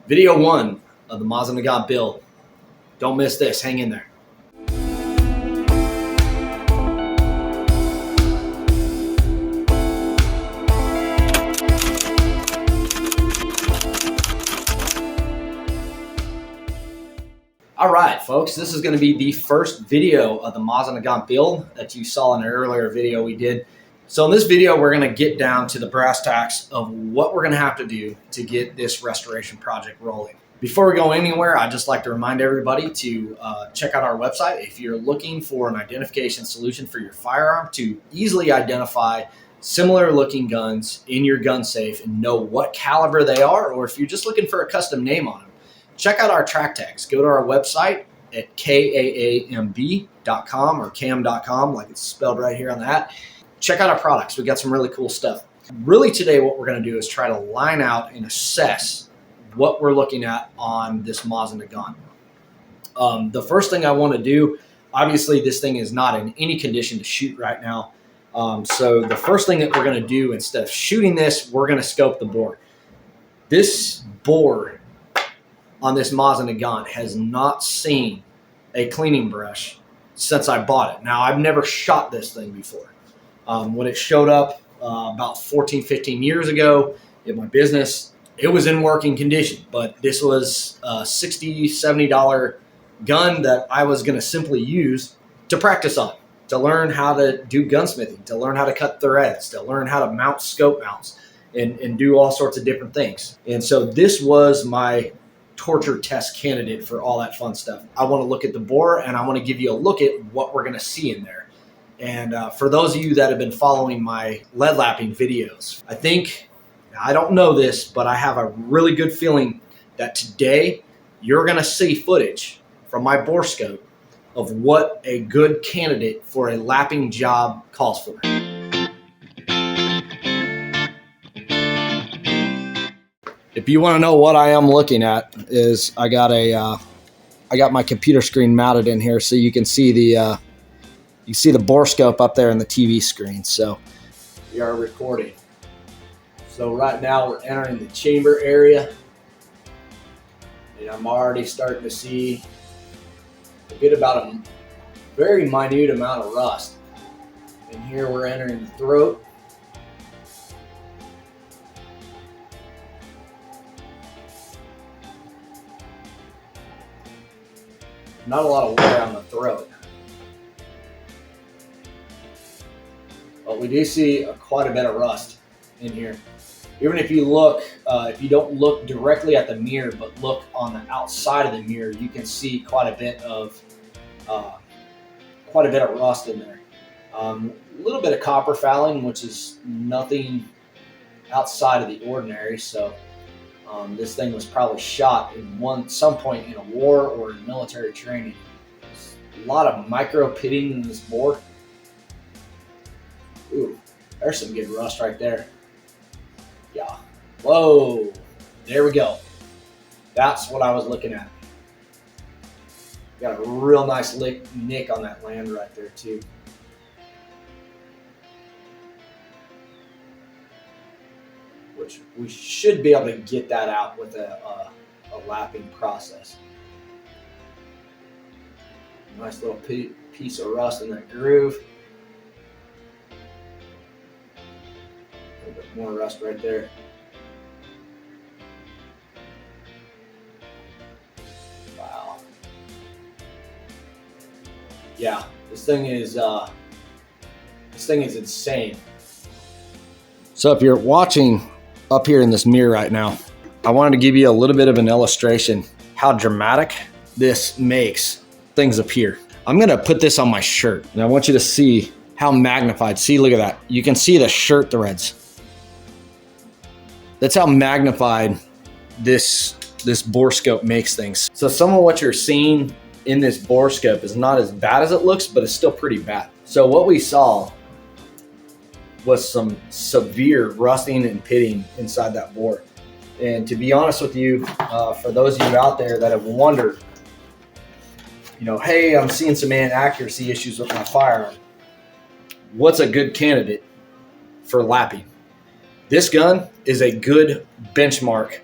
Video 1 of the Mosin Nagant build. Don't miss this, hang in there. All right, folks, this is going to be the first video of the Mosin Nagant build that you saw in an earlier video we did. So in this video, we're going to get down to the brass tacks of what we're going to have to do to get this restoration project rolling. Before we go anywhere, I'd just like to remind everybody to check out our website if you're looking for an identification solution for your firearm to easily identify similar looking guns in your gun safe and know what caliber they are, or if you're just looking for a custom name on them. Check out our track tags. Go to our website at kaamb.com or cam.com, like it's spelled right here on that. Check out our products. We got some really cool stuff. Really today what we're going to do is try to line out and assess what we're looking at on this Mosin Nagant. The first thing I want to do, obviously this thing is not in any condition to shoot right now. So the first thing that we're going to do, instead of shooting this, we're going to scope the bore. This bore on this Mosin Nagant has not seen a cleaning brush since I bought it. Now, I've never shot this thing before. When it showed up about 14, 15 years ago in my business, it was in working condition, but this was a $60, $70 gun that I was going to simply use to practice on, to learn how to do gunsmithing, to learn how to cut threads, to learn how to mount scope mounts and do all sorts of different things. And so this was my torture test candidate for all that fun stuff. I want to look at the bore and I want to give you a look at what we're going to see in there. And for those of you that have been following my lead lapping videos, I don't know this, but I have a really good feeling that today you're going to see footage from my bore scope of what a good candidate for a lapping job calls for. If you want to know what I am looking at, is I got my computer screen mounted in here so you can see the bore scope up there in the TV screen. So we are recording. So right now we're entering the chamber area, and I'm already starting to see about a very minute amount of rust. And here we're entering the throat. Not a lot of wear on the throat. But we do see quite a bit of rust in here. Even if you look, if you don't look directly at the mirror, but look on the outside of the mirror, you can see quite a bit of rust in there. A little bit of copper fouling, which is nothing outside of the ordinary. So this thing was probably shot in some point in a war or in military training. There's a lot of micro pitting in this bore. Ooh, there's some good rust right there. Yeah. Whoa. There we go. That's what I was looking at. Got a real nice nick on that land right there too. Which we should be able to get that out with a lapping process. Nice little piece of rust in that groove. A little bit more rust right there. Wow. Yeah, this thing is insane. So if you're watching up here in this mirror right now, I wanted to give you a little bit of an illustration how dramatic this makes things appear. I'm gonna put this on my shirt and I want you to see how magnified. See, look at that. You can see the shirt threads. That's how magnified this bore scope makes things. So some of what you're seeing in this bore scope is not as bad as it looks, but it's still pretty bad. So what we saw was some severe rusting and pitting inside that bore. And to be honest with you, for those of you out there that have wondered, hey, I'm seeing some inaccuracy issues with my firearm. What's a good candidate for lapping? This gun is a good benchmark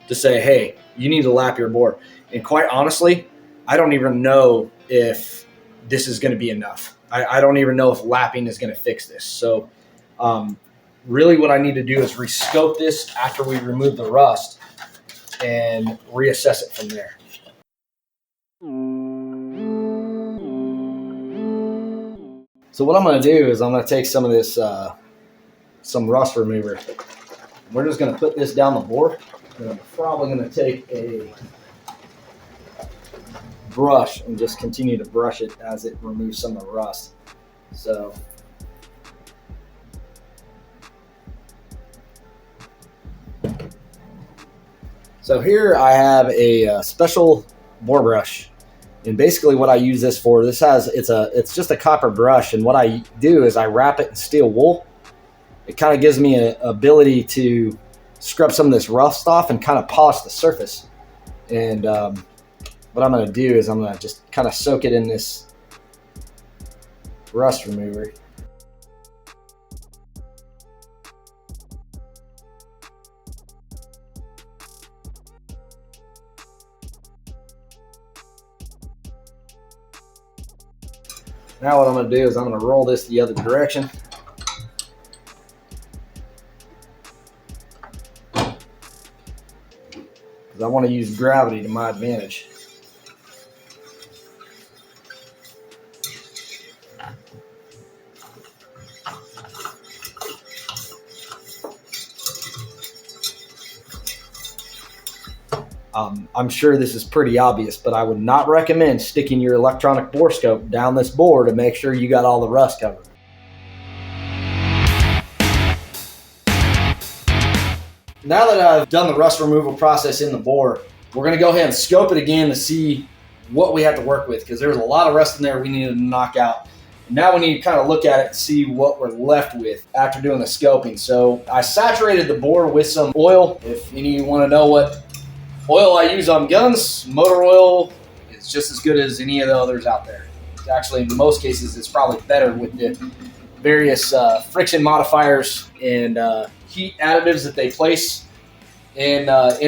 to say, hey, you need to lap your bore. And quite honestly, I don't even know if this is going to be enough. I don't even know if lapping is going to fix this. So really what I need to do is rescope this after we remove the rust and reassess it from there. So what I'm going to do is I'm going to take some of this, some rust remover. We're just going to put this down the bore. And I'm probably going to take a brush and just continue to brush it as it removes some of the rust. So here I have a special bore brush, and basically what I use this for, it's just a copper brush, and what I do is I wrap it in steel wool. It kind of gives me an ability to scrub some of this rust off and kind of polish the surface. And what I'm going to do is I'm going to just kind of soak it in this rust remover. Now what I'm going to do is I'm going to roll this the other direction. Because I want to use gravity to my advantage. I'm sure this is pretty obvious, but I would not recommend sticking your electronic bore scope down this bore to make sure you got all the rust covered. Now that I've done the rust removal process in the bore, we're going to go ahead and scope it again to see what we have to work with, because there's a lot of rust in there we needed to knock out. And now we need to kind of look at it and see what we're left with after doing the scoping. So I saturated the bore with some oil. If any of you want to know what oil I use on guns, motor oil is just as good as any of the others out there. Actually, in most cases, it's probably better with the various friction modifiers and heat additives that they place in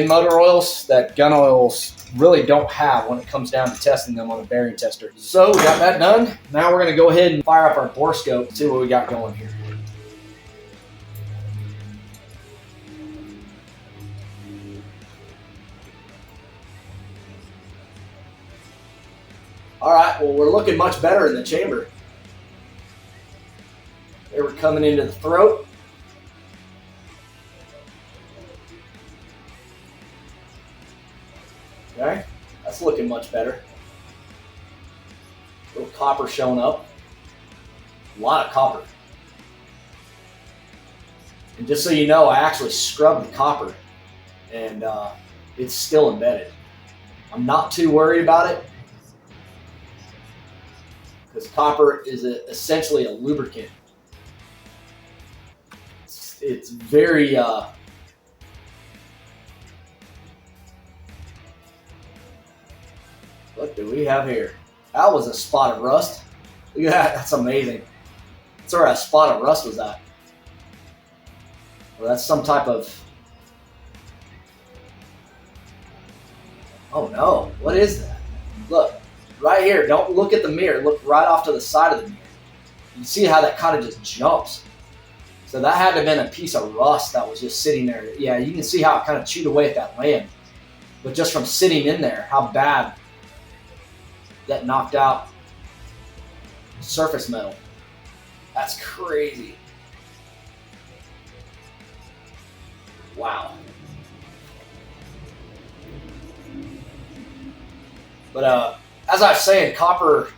motor oils that gun oils really don't have when it comes down to testing them on a bearing tester. So we got that done. Now we're going to go ahead and fire up our bore scope and see what we got going here. All right, well, we're looking much better in the chamber. They were coming into the throat. Okay, that's looking much better. A little copper showing up. A lot of copper. And just so you know, I actually scrubbed the copper, and it's still embedded. I'm not too worried about it, because copper is essentially a lubricant. It's very what do we have here? That was a spot of rust. Look at that, that's amazing. That's where that spot of rust was at. Well, that's some type of, oh no, what is that? Look, right here, don't look at the mirror, look right off to the side of the mirror. You see how that kind of just jumps. So that had to have been a piece of rust that was just sitting there. Yeah, you can see how it kind of chewed away at that land. But just from sitting in there, how bad that knocked out surface metal. That's crazy. Wow. But as I was saying, copper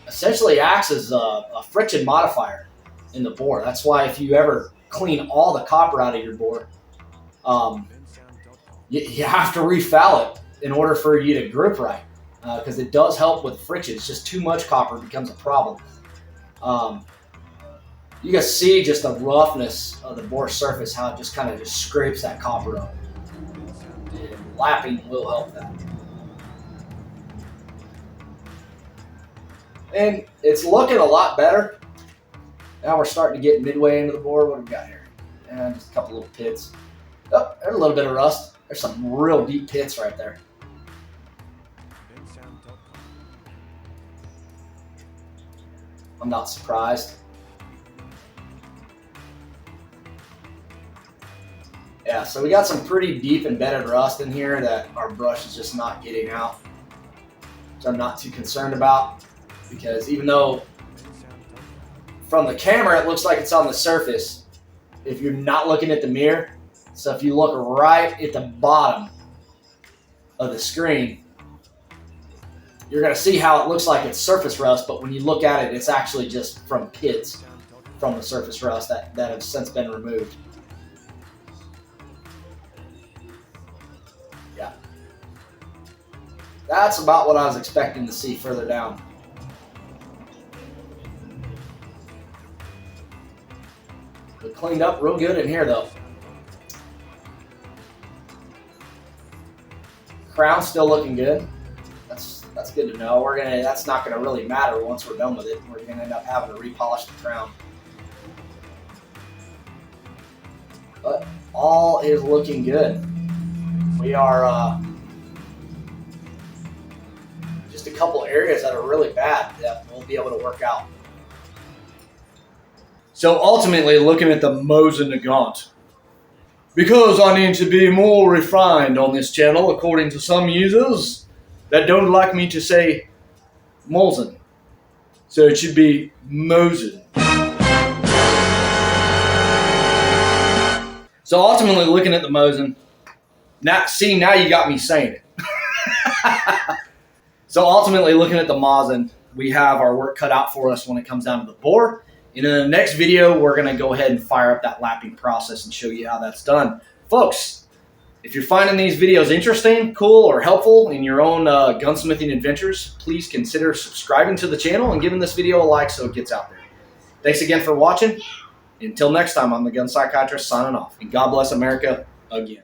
essentially acts as a friction modifier in the bore. That's why if you ever clean all the copper out of your bore, you have to refoul it in order for you to grip right, because it does help with friction. It's just too much copper becomes a problem. You can see just the roughness of the bore surface, how it just kind of just scrapes that copper up. And lapping will help that. And it's looking a lot better. Now we're starting to get midway into the bore. What do we got here? And just a couple little pits. Oh, there's a little bit of rust. There's some real deep pits right there. I'm not surprised. Yeah, so we got some pretty deep embedded rust in here that our brush is just not getting out. So I'm not too concerned about, because even though from the camera it looks like it's on the surface, if you're not looking at the mirror, so if you look right at the bottom of the screen, you're going to see how it looks like it's surface rust, but when you look at it, it's actually just from pits from the surface rust that have since been removed. Yeah. That's about what I was expecting to see further down. We cleaned up real good in here though. Crown's still looking good. That's good to know. That's not gonna really matter once we're done with it. We're gonna end up having to repolish the crown. But all is looking good. We are just a couple areas that are really bad that we'll be able to work out. So ultimately, looking at the Mosin Nagant, because I need to be more refined on this channel, according to some users that don't like me to say Mosin. So it should be Mosin. So ultimately, looking at the Mosin, now you got me saying it. So ultimately, looking at the Mosin, we have our work cut out for us when it comes down to the bore. And in the next video, we're going to go ahead and fire up that lapping process and show you how that's done. Folks, if you're finding these videos interesting, cool, or helpful in your own gunsmithing adventures, please consider subscribing to the channel and giving this video a like so it gets out there. Thanks again for watching. Until next time, I'm the Gun Psychiatrist signing off. And God bless America again.